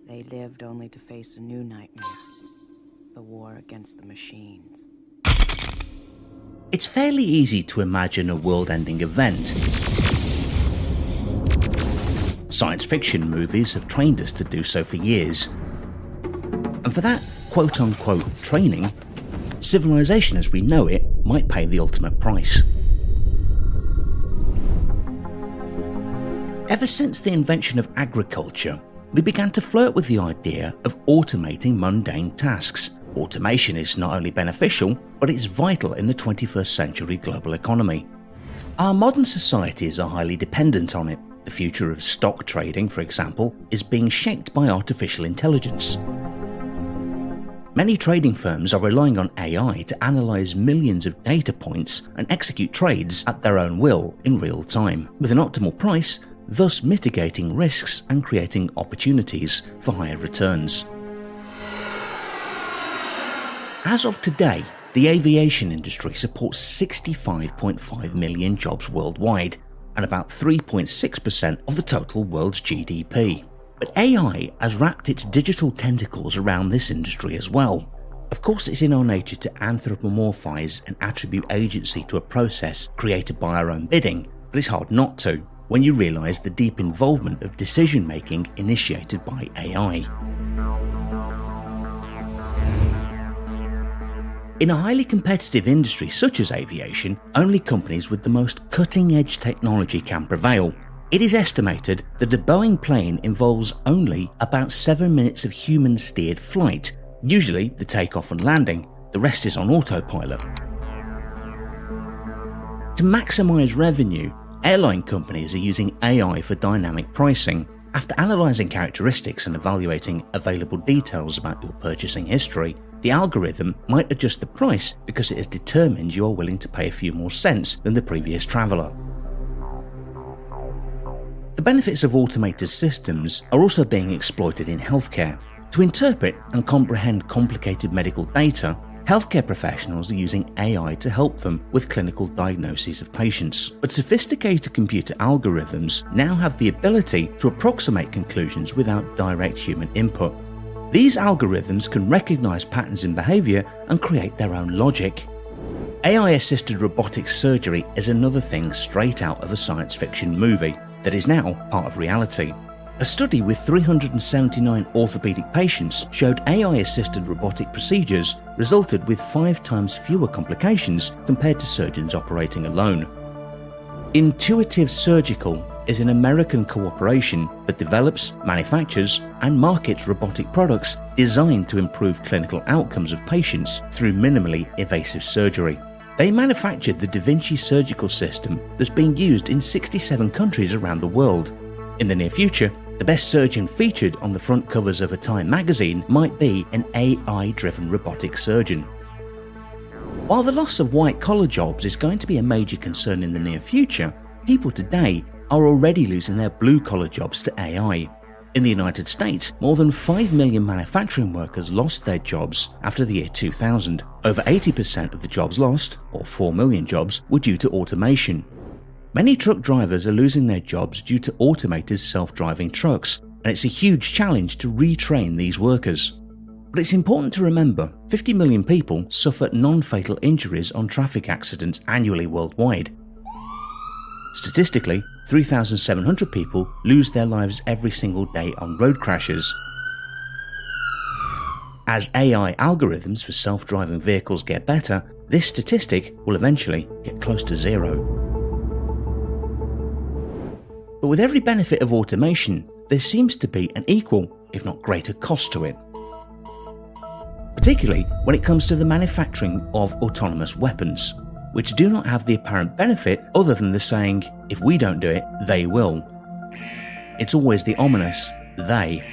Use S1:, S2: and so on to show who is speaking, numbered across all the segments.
S1: They lived only to face a new nightmare, the war against the machines.
S2: It's fairly easy to imagine a world-ending event. Science fiction movies have trained us to do so for years. And for that quote-unquote training, civilization as we know it might pay the ultimate price. Ever since the invention of agriculture, we began to flirt with the idea of automating mundane tasks. Automation is not only beneficial, but it's vital in the 21st century global economy. Our modern societies are highly dependent on it. The future of stock trading, for example, is being shaped by artificial intelligence. Many trading firms are relying on AI to analyze millions of data points and execute trades at their own will in real time, with an optimal price, thus mitigating risks and creating opportunities for higher returns. As of today, the aviation industry supports 65.5 million jobs worldwide, and about 3.6% of the total world's GDP. But AI has wrapped its digital tentacles around this industry as well. Of course, it's in our nature to anthropomorphize and attribute agency to a process created by our own bidding, but it's hard not to when you realize the deep involvement of decision-making initiated by AI. In a highly competitive industry such as aviation, only companies with the most cutting-edge technology can prevail. It is estimated that a Boeing plane involves only about 7 minutes of human-steered flight, usually the takeoff and landing. The rest is on autopilot. To maximize revenue, airline companies are using AI for dynamic pricing. After analyzing characteristics and evaluating available details about your purchasing history, the algorithm might adjust the price because it has determined you are willing to pay a few more cents than the previous traveller. The benefits of automated systems are also being exploited in healthcare. To interpret and comprehend complicated medical data, healthcare professionals are using AI to help them with clinical diagnoses of patients. But sophisticated computer algorithms now have the ability to approximate conclusions without direct human input. These algorithms can recognize patterns in behavior and create their own logic. AI-assisted robotic surgery is another thing straight out of a science fiction movie that is now part of reality. A study with 379 orthopedic patients showed AI-assisted robotic procedures resulted with 5 times fewer complications compared to surgeons operating alone. Intuitive Surgical is an American corporation that develops, manufactures, and markets robotic products designed to improve clinical outcomes of patients through minimally invasive surgery. They manufactured the Da Vinci surgical system that's being used in 67 countries around the world. In the near future, the best surgeon featured on the front covers of a Time magazine might be an AI-driven robotic surgeon. While the loss of white-collar jobs is going to be a major concern in the near future, people today are already losing their blue-collar jobs to AI. In the United States, more than 5 million manufacturing workers lost their jobs after the year 2000. Over 80% of the jobs lost, or 4 million jobs, were due to automation. Many truck drivers are losing their jobs due to automated self-driving trucks, and it's a huge challenge to retrain these workers. But it's important to remember, 50 million people suffer non-fatal injuries on traffic accidents annually worldwide. Statistically, 3,700 people lose their lives every single day on road crashes. As AI algorithms for self-driving vehicles get better, this statistic will eventually get close to zero. But with every benefit of automation, there seems to be an equal, if not greater, cost to it. Particularly when it comes to the manufacturing of autonomous weapons, which do not have the apparent benefit other than the saying, if we don't do it, they will. It's always the ominous they.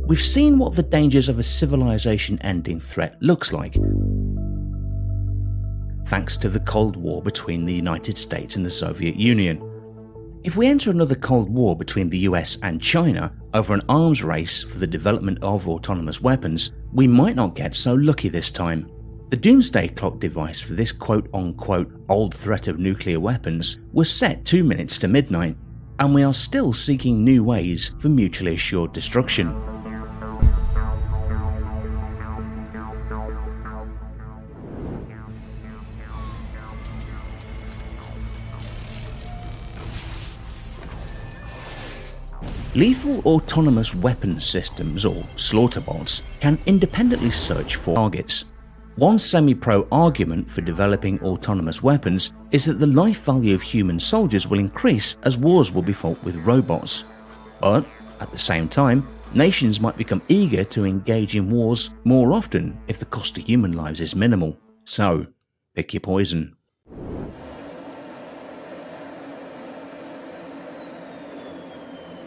S2: We've seen what the dangers of a civilization-ending threat looks like, thanks to the Cold War between the United States and the Soviet Union. If we enter another Cold War between the US and China over an arms race for the development of autonomous weapons, we might not get so lucky this time. The doomsday clock device for this quote-unquote old threat of nuclear weapons was set 2 minutes to midnight. and we are still seeking new ways for mutually assured destruction. Lethal autonomous weapons systems, or slaughterbots, can independently search for targets. One semi-pro argument for developing autonomous weapons is that the life value of human soldiers will increase as wars will be fought with robots. But, at the same time, nations might become eager to engage in wars more often if the cost to human lives is minimal. So, pick your poison.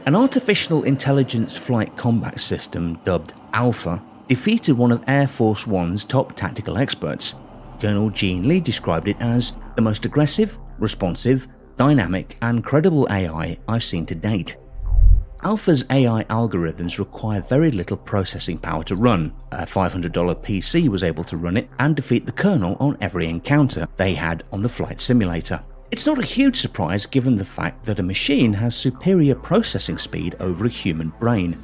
S2: An artificial intelligence flight combat system dubbed Alpha defeated one of Air Force One's top tactical experts. Colonel Gene Lee described it as the most aggressive, responsive, dynamic and credible AI I've seen to date. Alpha's AI algorithms require very little processing power to run. A $500 PC was able to run it and defeat the colonel on every encounter they had on the flight simulator. It's not a huge surprise given the fact that a machine has superior processing speed over a human brain.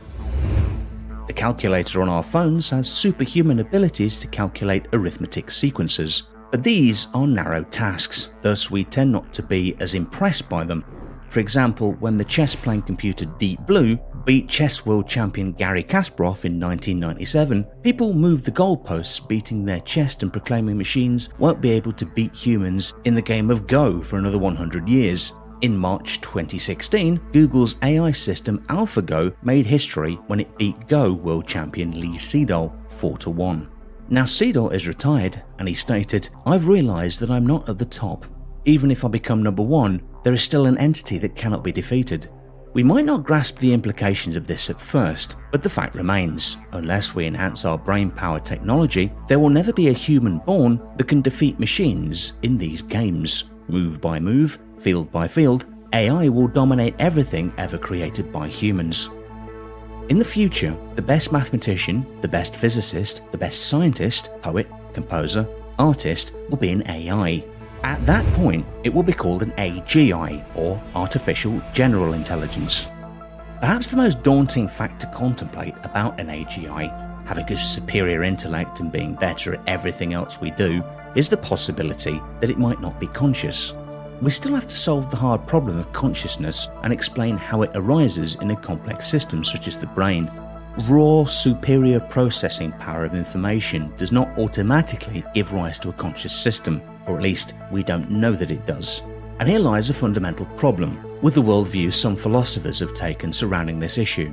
S2: The calculator on our phones has superhuman abilities to calculate arithmetic sequences, but these are narrow tasks, thus we tend not to be as impressed by them. For example, when the chess-playing computer Deep Blue beat chess world champion Garry Kasparov in 1997, people moved the goalposts, beating their chest and proclaiming machines won't be able to beat humans in the game of Go for another 100 years. In March 2016, Google's AI system AlphaGo made history when it beat Go world champion Lee Sedol 4-1. Now Sedol is retired, and he stated, "I've realised that I'm not at the top. Even if I become number one, there is still an entity that cannot be defeated." We might not grasp the implications of this at first, but the fact remains, unless we enhance our brain-powered technology, there will never be a human born that can defeat machines in these games. Move by move, field by field, AI will dominate everything ever created by humans. In the future, the best mathematician, the best physicist, the best scientist, poet, composer, artist will be an AI. At that point, it will be called an A.G.I, or Artificial General Intelligence. Perhaps the most daunting fact to contemplate about an A.G.I, having a superior intellect and being better at everything else we do, is the possibility that it might not be conscious. We still have to solve the hard problem of consciousness and explain how it arises in a complex system such as the brain. Raw, superior processing power of information does not automatically give rise to a conscious system, or at least we don't know that it does. And here lies a fundamental problem with the worldview some philosophers have taken surrounding this issue.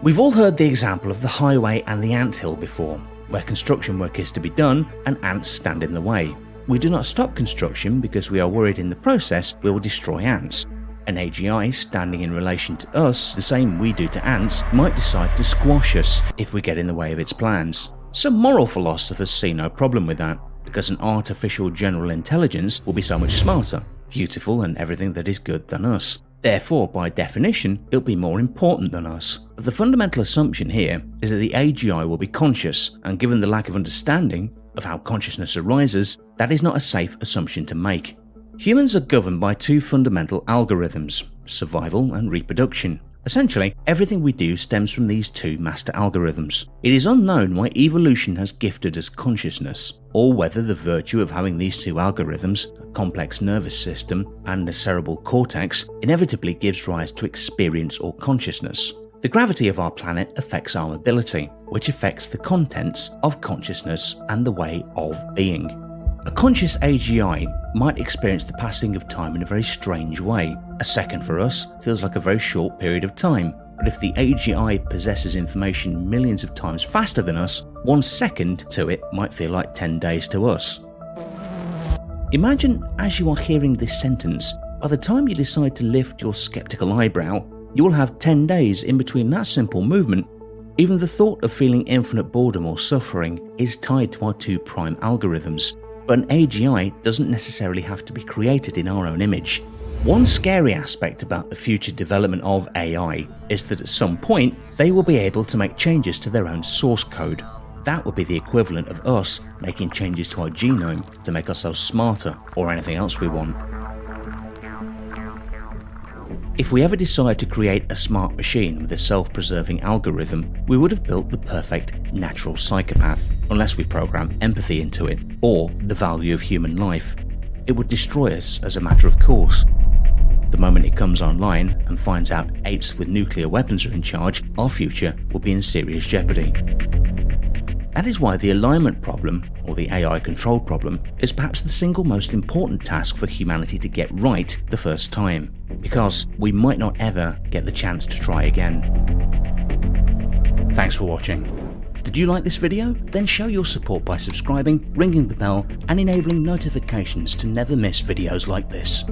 S2: We've all heard the example of the highway and the anthill before, where construction work is to be done and ants stand in the way. We do not stop construction because we are worried in the process we will destroy ants. An A.G.I standing in relation to us, the same we do to ants, might decide to squash us if we get in the way of its plans. Some moral philosophers see no problem with that, because an artificial general intelligence will be so much smarter, beautiful and everything that is good than us. Therefore, by definition, it'll be more important than us. But the fundamental assumption here is that the A.G.I will be conscious, and given the lack of understanding of how consciousness arises, that is not a safe assumption to make. Humans are governed by two fundamental algorithms, survival and reproduction. Essentially, everything we do stems from these two master algorithms. It is unknown why evolution has gifted us consciousness, or whether the virtue of having these two algorithms, a complex nervous system and a cerebral cortex, inevitably gives rise to experience or consciousness. The gravity of our planet affects our mobility, which affects the contents of consciousness and the way of being. A conscious A.G.I might experience the passing of time in a very strange way. A second for us feels like a very short period of time, but if the A.G.I possesses information millions of times faster than us, 1 second to it might feel like 10 days to us. Imagine as you are hearing this sentence, by the time you decide to lift your skeptical eyebrow, you will have 10 days in between that simple movement. Even the thought of feeling infinite boredom or suffering is tied to our two prime algorithms. But an A.G.I doesn't necessarily have to be created in our own image. One scary aspect about the future development of AI is that at some point they will be able to make changes to their own source code. That would be the equivalent of us making changes to our genome to make ourselves smarter or anything else we want. If we ever decide to create a smart machine with a self-preserving algorithm, we would have built the perfect natural psychopath, unless we program empathy into it, or the value of human life. It would destroy us as a matter of course. The moment it comes online and finds out apes with nuclear weapons are in charge, our future will be in serious jeopardy. That is why the alignment problem, or the AI control problem, is perhaps the single most important task for humanity to get right the first time, because we might not ever get the chance to try again. Thanks for watching. Did you like this video? Then show your support by subscribing, ringing the bell, and enabling notifications to never miss videos like this.